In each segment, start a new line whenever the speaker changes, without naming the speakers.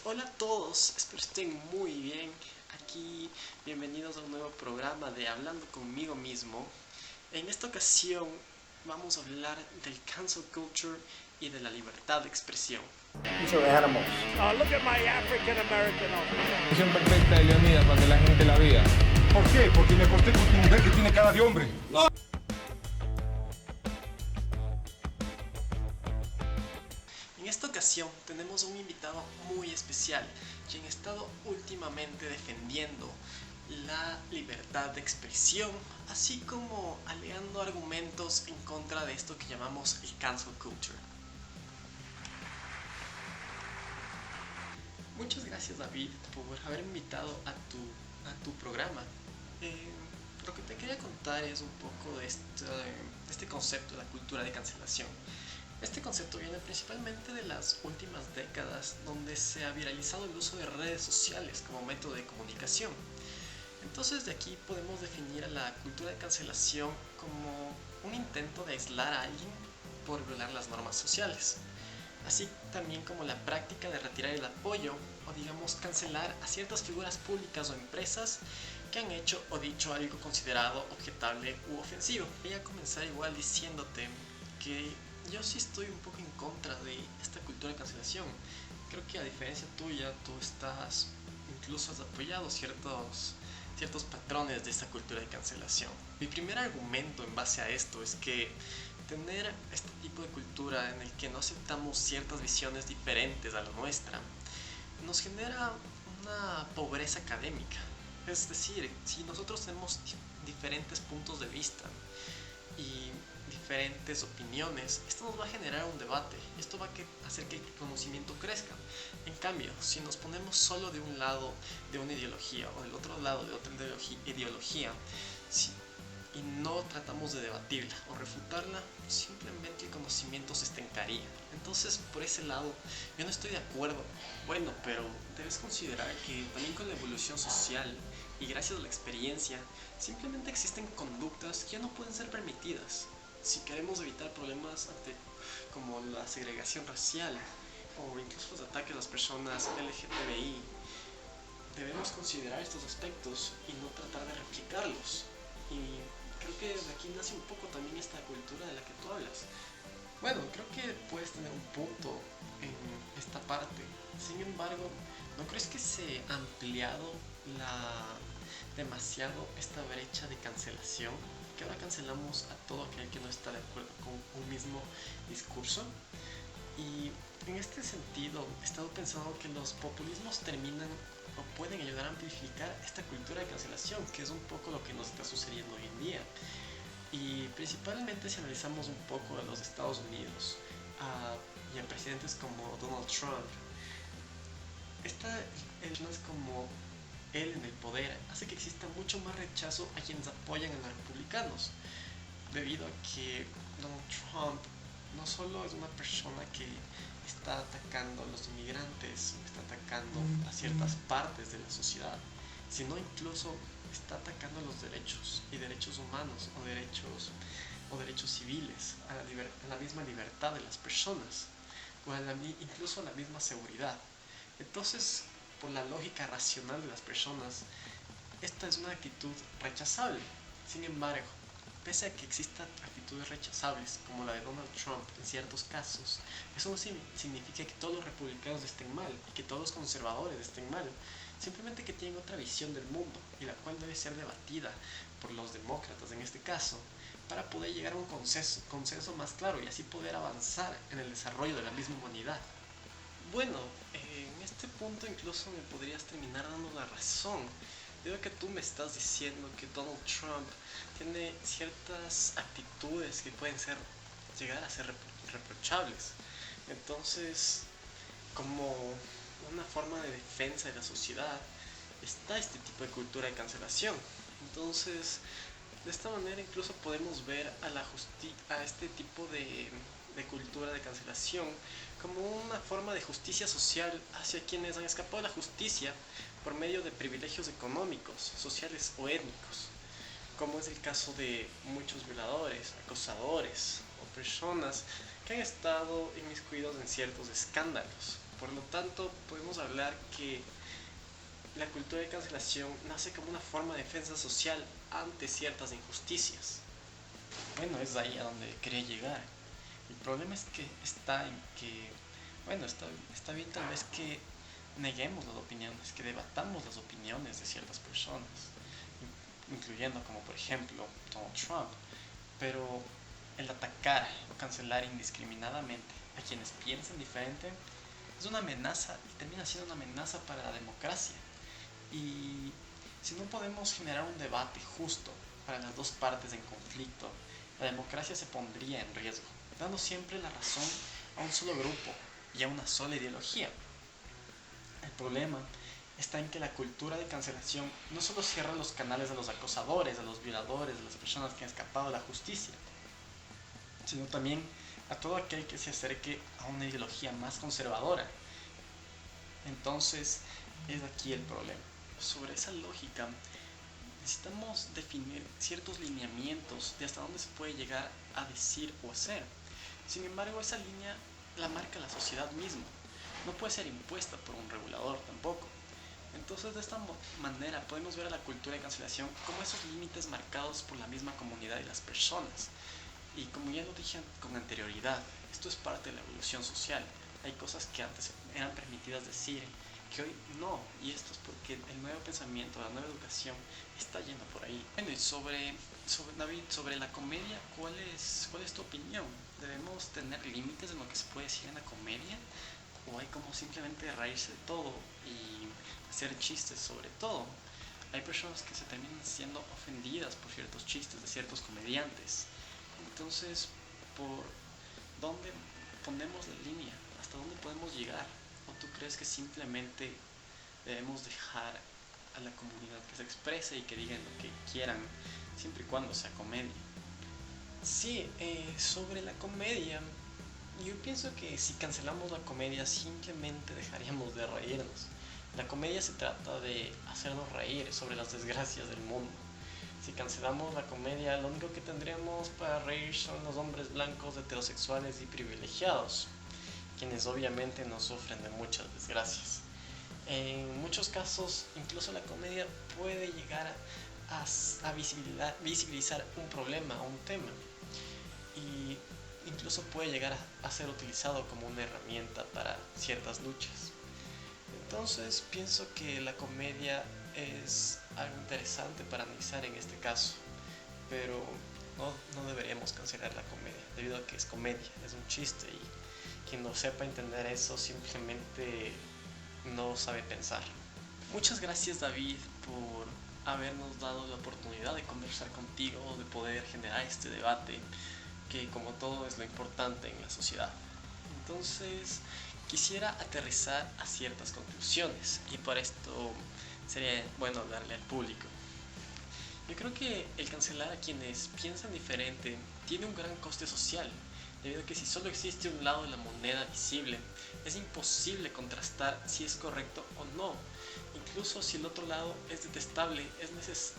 Hola a todos, espero estén muy bien. Aquí, bienvenidos a un nuevo programa de Hablando conmigo mismo. En esta ocasión vamos a hablar del cancel culture y de la libertad de expresión.
These are animals.
Look at my African American officer.
Visión perfecta de Leonidas para que la gente la vea.
¿Por qué? Porque me acosté con tu mujer que tiene cara de hombre.
En esta ocasión tenemos un invitado muy especial, quien ha estado últimamente defendiendo la libertad de expresión, así como alegando argumentos en contra de esto que llamamos el cancel culture. Muchas gracias, David, por haber invitado a tu programa. Lo que te quería contar es un poco de este concepto de la cultura de cancelación. Este concepto viene principalmente de las últimas décadas, donde se ha viralizado el uso de redes sociales como método de comunicación. Entonces, de aquí podemos definir a la cultura de cancelación como un intento de aislar a alguien por violar las normas sociales, así también como la práctica de retirar el apoyo o, digamos, cancelar a ciertas figuras públicas o empresas que han hecho o dicho algo considerado objetable u ofensivo. Voy a comenzar igual diciéndote que yo sí estoy un poco en contra de esta cultura de cancelación. Creo que a diferencia tuya, tú incluso has apoyado ciertos patrones de esta cultura de cancelación. Mi primer argumento en base a esto es que tener este tipo de cultura en el que no aceptamos ciertas visiones diferentes a la nuestra nos genera una pobreza académica. Es decir, si nosotros tenemos diferentes puntos de vista y diferentes opiniones, esto nos va a generar un debate, esto va a hacer que el conocimiento crezca. En cambio, si nos ponemos solo de un lado de una ideología o del otro lado de otra ideología y no tratamos de debatirla o refutarla, simplemente el conocimiento se estancaría. Entonces, por ese lado, yo no estoy de acuerdo. Bueno, pero debes considerar que también con la evolución social y gracias a la experiencia, simplemente existen conductas que ya no pueden ser permitidas. Si queremos evitar problemas como la segregación racial o incluso los ataques a las personas LGTBI, debemos considerar estos aspectos y no tratar de replicarlos. Y creo que de aquí nace un poco también esta cultura de la que tú hablas. Bueno, creo que puedes tener un punto en esta parte. Sin embargo, ¿no crees que se ha ampliado demasiado esta brecha de cancelación? Que ahora cancelamos a todo aquel que no está de acuerdo con un mismo discurso. Y en este sentido, he estado pensando que los populismos terminan o pueden ayudar a amplificar esta cultura de cancelación, que es un poco lo que nos está sucediendo hoy en día. Y principalmente si analizamos un poco a los Estados Unidos y a presidentes como Donald Trump, personas como él en el poder hace que exista mucho más rechazo a quienes apoyan a los republicanos, debido a que Donald Trump no solo es una persona que está atacando a los inmigrantes, está atacando a ciertas partes de la sociedad, sino incluso está atacando a los derechos y derechos humanos o derechos civiles, a la misma libertad de las personas o incluso a la misma seguridad. Entonces, por la lógica racional de las personas, esta es una actitud rechazable. Sin embargo, pese a que existan actitudes rechazables como la de Donald Trump en ciertos casos, eso no significa que todos los republicanos estén mal y que todos los conservadores estén mal. Simplemente que tienen otra visión del mundo y la cual debe ser debatida por los demócratas en este caso para poder llegar a un consenso más claro y así poder avanzar en el desarrollo de la misma humanidad. Bueno, en este punto incluso me podrías terminar dando la razón. Debido a que tú me estás diciendo que Donald Trump tiene ciertas actitudes que pueden llegar a ser reprochables. Entonces, como una forma de defensa de la sociedad, está este tipo de cultura de cancelación. Entonces, de esta manera incluso podemos ver a este tipo de cultura de cancelación como una forma de justicia social hacia quienes han escapado de la justicia por medio de privilegios económicos, sociales o étnicos, como es el caso de muchos violadores, acosadores o personas que han estado inmiscuidos en ciertos escándalos. Por lo tanto, podemos hablar que la cultura de cancelación nace como una forma de defensa social ante ciertas injusticias. Bueno, es ahí a donde quería llegar. El problema es que está en que, bueno, está bien tal vez que neguemos las opiniones, que debatamos las opiniones de ciertas personas, incluyendo como por ejemplo Donald Trump, pero el atacar o cancelar indiscriminadamente a quienes piensan diferente es una amenaza y termina siendo una amenaza para la democracia. Y si no podemos generar un debate justo para las dos partes en conflicto, la democracia se pondría en riesgo, dando siempre la razón a un solo grupo y a una sola ideología. El problema está en que la cultura de cancelación no solo cierra los canales a los acosadores, a los violadores, a las personas que han escapado de la justicia, sino también a todo aquel que se acerque a una ideología más conservadora. Entonces, es aquí el problema. Sobre esa lógica, necesitamos definir ciertos lineamientos de hasta dónde se puede llegar a decir o hacer. Sin embargo, esa línea la marca la sociedad misma. No puede ser impuesta por un regulador tampoco. Entonces, de esta manera podemos ver a la cultura de cancelación como esos límites marcados por la misma comunidad y las personas. Y como ya lo dije con anterioridad, esto es parte de la evolución social. Hay cosas que antes eran permitidas decir, que hoy no, y esto es porque el nuevo pensamiento, la nueva educación está yendo por ahí. Bueno, y David, sobre la comedia, ¿cuál es tu opinión? ¿Debemos tener límites en lo que se puede decir en la comedia? ¿O hay como simplemente reírse de todo y hacer chistes sobre todo? Hay personas que se terminan siendo ofendidas por ciertos chistes de ciertos comediantes. Entonces, ¿por dónde ponemos la línea? ¿Hasta dónde podemos llegar? ¿O tú crees que simplemente debemos dejar a la comunidad que se exprese y que digan lo que quieran, siempre y cuando sea comedia? Sí, sobre la comedia, yo pienso que si cancelamos la comedia simplemente dejaríamos de reírnos. La comedia se trata de hacernos reír sobre las desgracias del mundo. Si cancelamos la comedia, lo único que tendríamos para reír son los hombres blancos, heterosexuales y privilegiados, quienes obviamente no sufren de muchas desgracias. En muchos casos, incluso la comedia puede llegar a visibilizar un problema o un tema, y incluso puede llegar a ser utilizado como una herramienta para ciertas luchas. Entonces pienso que la comedia es algo interesante para analizar en este caso, pero no deberíamos cancelar la comedia, debido a que es comedia, es un chiste, y quien no sepa entender eso simplemente no sabe pensar. Muchas gracias, David, por habernos dado la oportunidad de conversar contigo, de poder generar este debate, que como todo es lo importante en la sociedad. Entonces, quisiera aterrizar a ciertas conclusiones, y para esto sería bueno hablarle al público. Yo creo que el cancelar a quienes piensan diferente tiene un gran coste social, debido a que si solo existe un lado de la moneda visible, es imposible contrastar si es correcto o no. Incluso si el otro lado es detestable,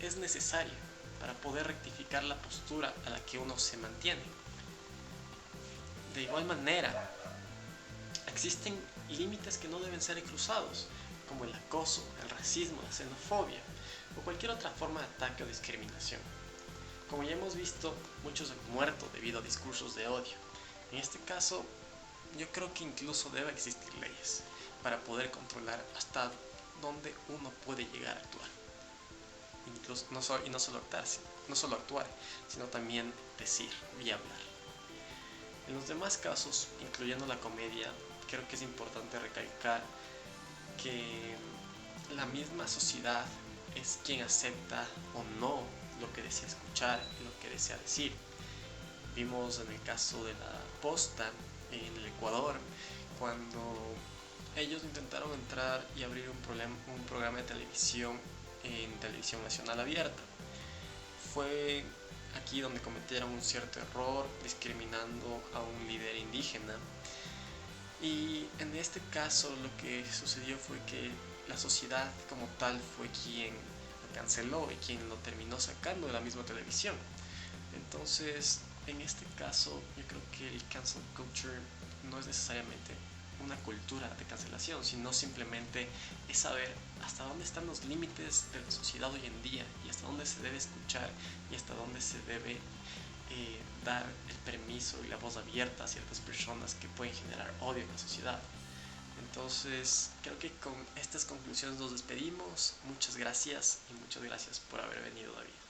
es necesario para poder rectificar la postura a la que uno se mantiene. De igual manera, existen límites que no deben ser cruzados, como el acoso, el racismo, la xenofobia o cualquier otra forma de ataque o discriminación. Como ya hemos visto, muchos han muerto debido a discursos de odio. En este caso, yo creo que incluso debe existir leyes para poder controlar hasta dónde uno puede llegar a actuar. Incluso, no solo actuar, sino también decir y hablar. En los demás casos, incluyendo la comedia, creo que es importante recalcar que la misma sociedad es quien acepta o no lo que desea escuchar y lo que desea decir. Vimos en el caso de la Posta en el Ecuador, cuando ellos intentaron entrar y abrir un programa de televisión en televisión nacional abierta. Fue aquí donde cometieron un cierto error discriminando a un líder indígena, y en este caso lo que sucedió fue que la sociedad como tal fue quien lo canceló y quien lo terminó sacando de la misma televisión. Entonces, en este caso yo creo que el cancel culture no es necesariamente una cultura de cancelación, sino simplemente es saber hasta dónde están los límites de la sociedad hoy en día y hasta dónde se debe escuchar y hasta dónde se debe dar el permiso y la voz abierta a ciertas personas que pueden generar odio en la sociedad. Entonces, creo que con estas conclusiones nos despedimos. Muchas gracias y muchas gracias por haber venido, David.